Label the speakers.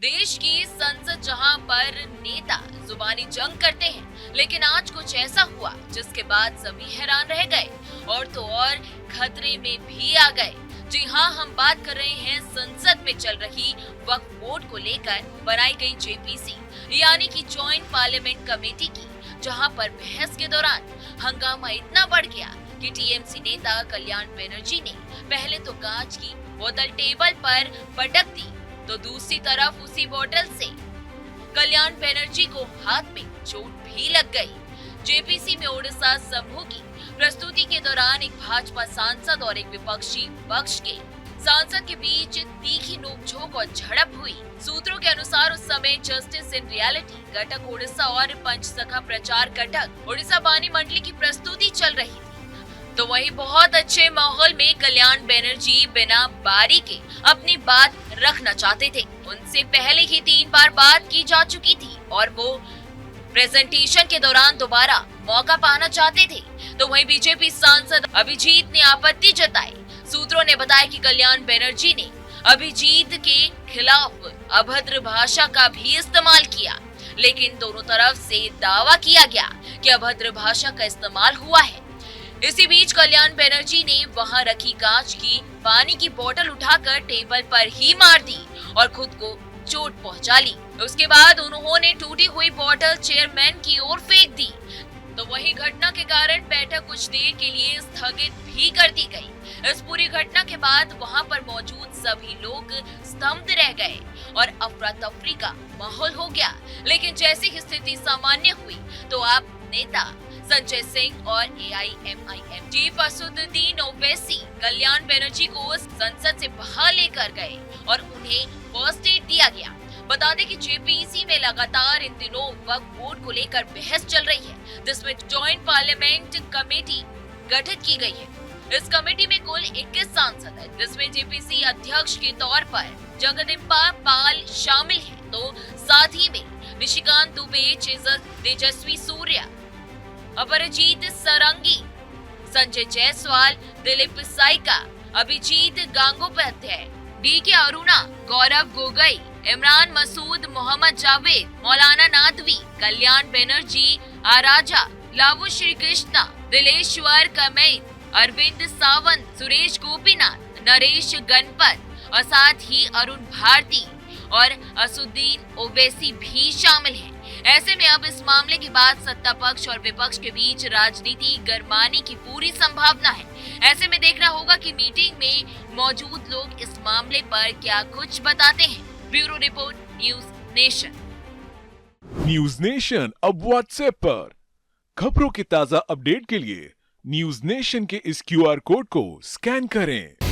Speaker 1: देश की संसद जहां पर नेता जुबानी जंग करते हैं, लेकिन आज कुछ ऐसा हुआ जिसके बाद सभी हैरान रह गए और तो और खतरे में भी आ गए। जी हाँ, हम बात कर रहे हैं संसद में चल रही वक्फ बोर्ड को लेकर बनाई गई जेपीसी यानी कि जॉइंट पार्लियामेंट कमेटी की, जहां पर बहस के दौरान हंगामा इतना बढ़ गया कि टीएमसी नेता कल्याण बनर्जी ने पहले तो कांच की बोतल टेबल पर पटक दी, तो दूसरी तरफ उसी बोतल से कल्याण बनर्जी को हाथ में चोट भी लग गई। जेपीसी में ओडिशा समूह की प्रस्तुति के दौरान एक भाजपा सांसद और एक विपक्षी पक्ष के सांसद के बीच तीखी नोकझोंक और झड़प हुई। सूत्रों के अनुसार उस समय जस्टिस इन रियलिटी घटक ओडिशा और पंचसखा प्रचार घटक ओडिशा बानी मंडली की प्रस्तुति चल रही थी, तो वहीं बहुत अच्छे माहौल में कल्याण बनर्जी बिना बारी के अपनी बात रखना चाहते थे। उनसे पहले ही 3 बार बात की जा चुकी थी और वो प्रेजेंटेशन के दौरान दोबारा मौका पाना चाहते थे, तो वहीं बीजेपी सांसद अभिजीत ने आपत्ति जताई। सूत्रों ने बताया कि कल्याण बनर्जी ने अभिजीत के खिलाफ अभद्र भाषा का भी इस्तेमाल किया, लेकिन दोनों तरफ से दावा किया गया कि अभद्र भाषा का इस्तेमाल हुआ है। इसी बीच कल्याण बनर्जी ने वहां रखी कांच की पानी की बोतल उठाकर टेबल पर ही मार दी और खुद को चोट पहुंचा ली। उसके बाद उन्होंने टूटी हुई बोतल चेयरमैन की ओर फेंक दी, तो वही घटना के कारण बैठक कुछ देर के लिए स्थगित भी कर दी गई। इस पूरी घटना के बाद वहां पर मौजूद सभी लोग स्तब्ध रह गए और अफरा तफरी का माहौल हो गया। लेकिन जैसे ही स्थिति सामान्य हुई तो आप नेता संजय सिंह और एआईएमआईएम चीफ असदुद्दीन ओवैसी कल्याण बनर्जी को संसद से बाहर लेकर गए और उन्हें फर्स्ट एड दिया गया। बता दें कि जेपीसी में लगातार इन दिनों वक्फ बोर्ड को लेकर बहस चल रही है, जिसमें जॉइंट पार्लियामेंट कमेटी गठित की गई है। इस कमेटी में कुल 21 सांसद हैं, जिसमें जेपीसी अध्यक्ष के तौर पर जगदम्बा पाल शामिल है, तो साथ ही में निशिकांत दुबे, तेजस्वी सूर्या, अपरजीत सरंगी, संजय जायसवाल, दिलीप साइका, अभिजीत गांगोपाध्याय, डीके अरुणा, गौरव गोगोई, इमरान मसूद, मोहम्मद जावेद, मौलाना नादवी, कल्याण बनर्जी, आराजा, लावू श्रीकृष्णा, दिलेश्वर कमेत, अरविंद सावंत, सुरेश गोपीनाथ, नरेश गणपत और साथ ही अरुण भारती और असुद्दीन ओवैसी भी शामिल हैं। ऐसे में अब इस मामले के बाद सत्ता पक्ष और विपक्ष के बीच राजनीति गरमाने की पूरी संभावना है। ऐसे में देखना होगा कि मीटिंग में मौजूद लोग इस मामले पर क्या कुछ बताते हैं। Bureau report, news nation.
Speaker 2: News nation अब व्हाट्सएप पर खबरों की ताजा अपडेट के लिए न्यूज नेशन के इस क्यूआर कोड को स्कैन करें।